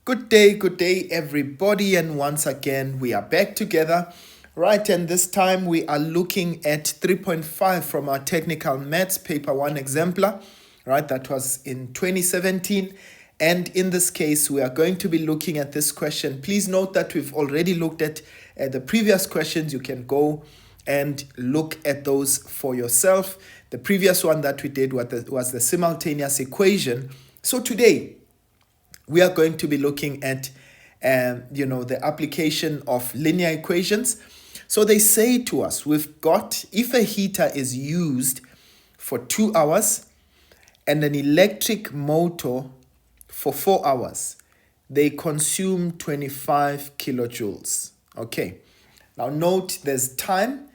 good day, everybody. And once again, we are back together, right? And this time we are looking at 3.5 from our technical maths paper 1 exemplar, right? That was in 2017. And in this case, we are going to be looking at this question. Please note that we've already looked at the previous questions. You can go and look at those for yourself. The previous one that we did was the simultaneous equation. So today, we are going to be looking at the application of linear equations. So they say to us, we've got, if a heater is used for 2 hours and an electric motor for 4 hours, they consume 25 kilojoules. Okay, now note there's time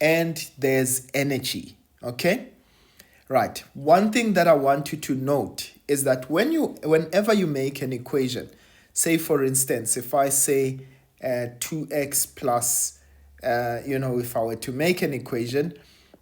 and there's energy. Okay, right. One thing that I want you to note is that whenever you make an equation, say for instance, if I say 2x plus, if I were to make an equation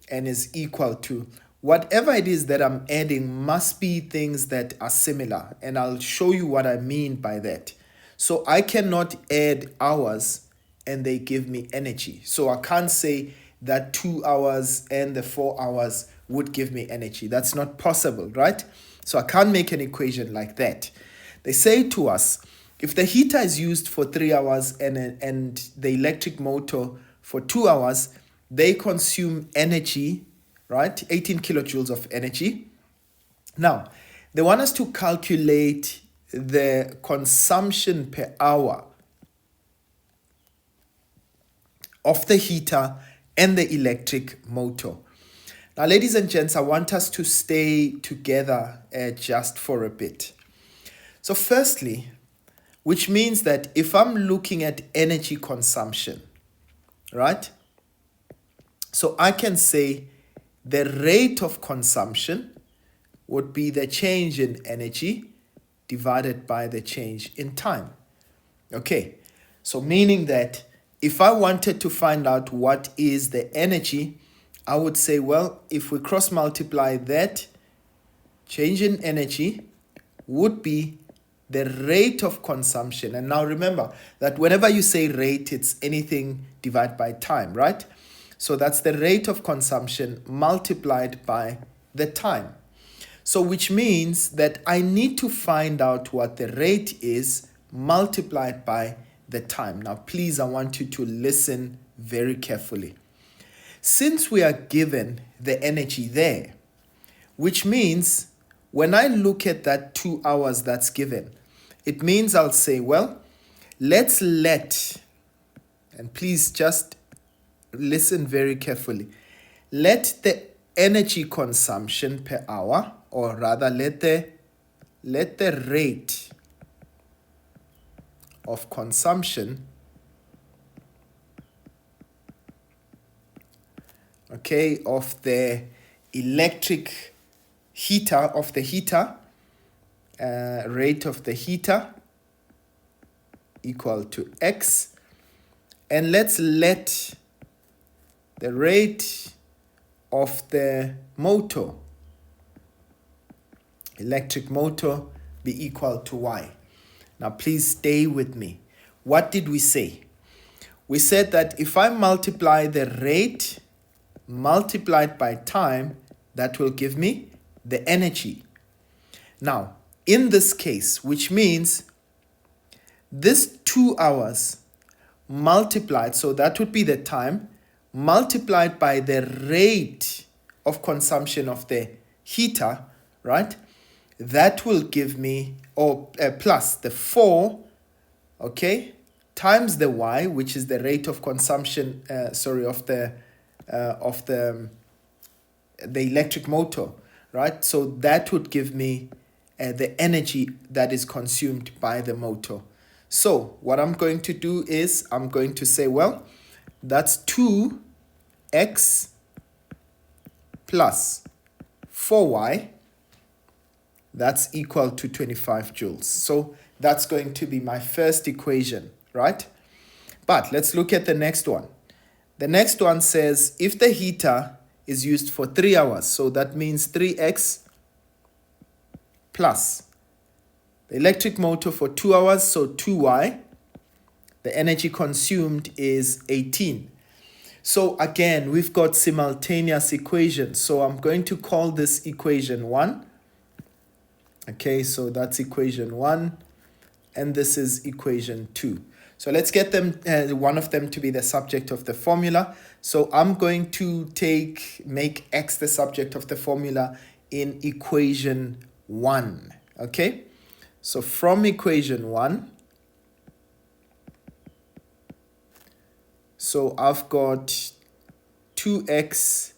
and is equal to, whatever it is that I'm adding must be things that are similar. And I'll show you what I mean by that. So I cannot add hours and they give me energy. So I can't say that 2 hours and the 4 hours would give me energy. That's not possible, right? So I can't make an equation like that. They say to us, if the heater is used for 3 hours and the electric motor for 2 hours, they consume energy, right? 18 kilojoules of energy. Now, they want us to calculate the consumption per hour of the heater and the electric motor. Now, ladies and gents, I want us to stay together just for a bit. So firstly, which means that if I'm looking at energy consumption, right? So I can say the rate of consumption would be the change in energy divided by the change in time. Okay, so meaning that if I wanted to find out what is the energy, I would say, well, if we cross multiply that, change in energy would be the rate of consumption. And now remember that whenever you say rate, it's anything divided by time, right? So that's the rate of consumption multiplied by the time. So which means that I need to find out what the rate is multiplied by the time. Now, please, I want you to listen very carefully. Since we are given the energy there, which means when I look at that 2 hours that's given, it means I'll say, well, let's let, and please just listen very carefully, let the energy consumption per hour, or rather let the rate of consumption, okay, of the electric heater, rate of the heater equal to X. And let's let the rate of the motor, electric motor, be equal to Y. Now, please stay with me. What did we say? We said that if I multiply the rate multiplied by time, that will give me the energy. Now, in this case, which means this 2 hours multiplied, so that would be the time, multiplied by the rate of consumption of the heater, right? That will give me, or plus the 4, okay, times the Y, which is the rate of consumption, of the electric motor, right? So that would give me the energy that is consumed by the motor. So what I'm going to do is I'm going to say, well, that's 2x plus 4y. That's equal to 25 joules. So that's going to be my first equation, right? But let's look at the next one. The next one says if the heater is used for 3 hours, so that means 3x plus The electric motor for 2 hours, so 2y. The energy consumed is 18. So again, we've got simultaneous equations. So I'm going to call this equation 1. Okay, so that's equation 1. And this is equation 2. So let's get them, one of them to be the subject of the formula. So I'm going to make x the subject of the formula in equation 1. Okay, so from equation 1, so I've got 2x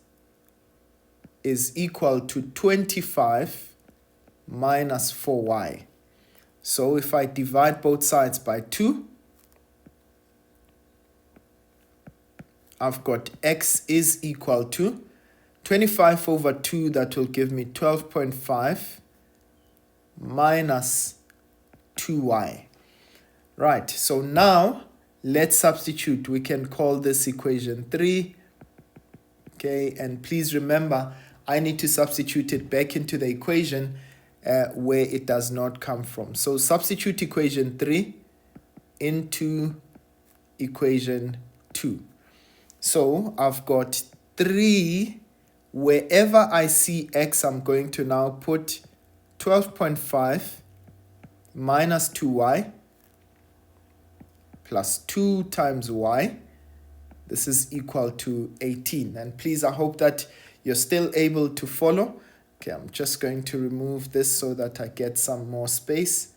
is equal to 25 minus 4y. So if I divide both sides by 2, I've got x is equal to 25 over 2, that will give me 12.5 minus 2y. Right, so now let's substitute. We can call this equation 3. Okay, and please remember, I need to substitute it back into the equation where it does not come from. So substitute equation 3 into equation 2. So I've got 3, wherever I see x, I'm going to now put 12.5 minus 2y plus 2 times y. This is equal to 18. And please, I hope that you're still able to follow. Okay, I'm just going to remove this so that I get some more space.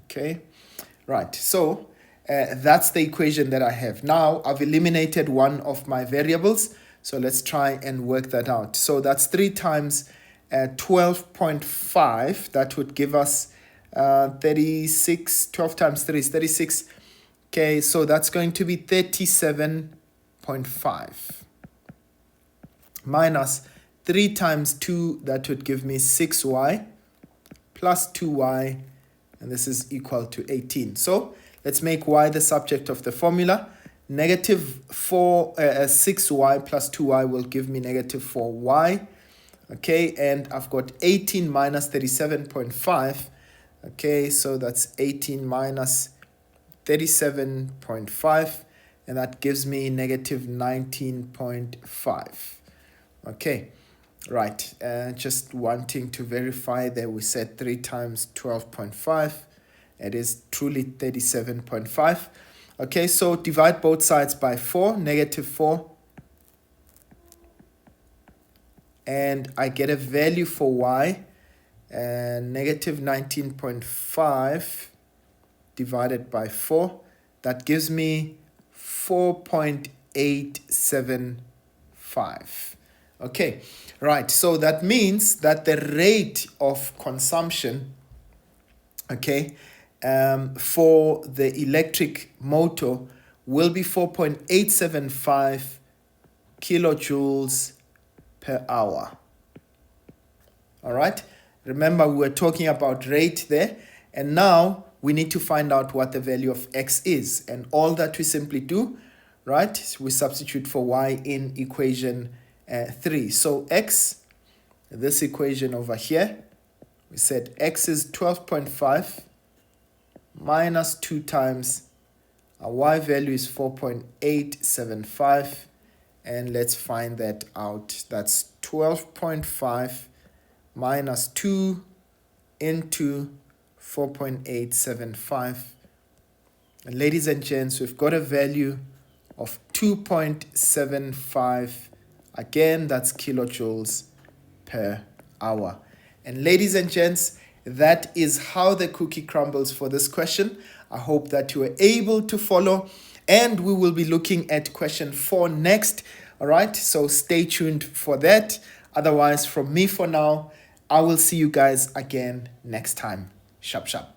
Okay, right, so that's the equation that I have. Now I've eliminated one of my variables, so let's try and work that out. So that's 3 times 12.5, that would give us 36. 12 times 3 is 36. Okay, so that's going to be 37.5 minus 3 times 2, that would give me 6y plus 2y, and this is equal to 18. So let's make y the subject of the formula. Negative 6y plus 2y will give me negative 4y. Okay, and I've got 18 minus 37.5. Okay, so that's 18 minus 37.5, and that gives me negative 19.5. Okay, right, just wanting to verify that we said 3 times 12.5. It is truly 37.5. Okay, so divide both sides by 4, negative 4. And I get a value for y, negative 19.5 divided by 4. That gives me 4.875. Okay, right, so that means that the rate of consumption, okay, for the electric motor will be 4.875 kilojoules per hour. All right, remember we were talking about rate there, and now we need to find out what the value of x is, and all that we simply do, right, we substitute for y in equation 3. So x, this equation over here, we said x is 12.5 minus 2 times our y value is 4.875, and let's find that out. That's 12.5 minus 2 into 4.875. And ladies and gents, we've got a value of 2.75. Again, that's kilojoules per hour. And ladies and gents, that is how the cookie crumbles for this question. I hope that you were able to follow, and we will be looking at question 4 next. All right, so stay tuned for that. Otherwise, from me for now, I will see you guys again next time. Sharp, sharp.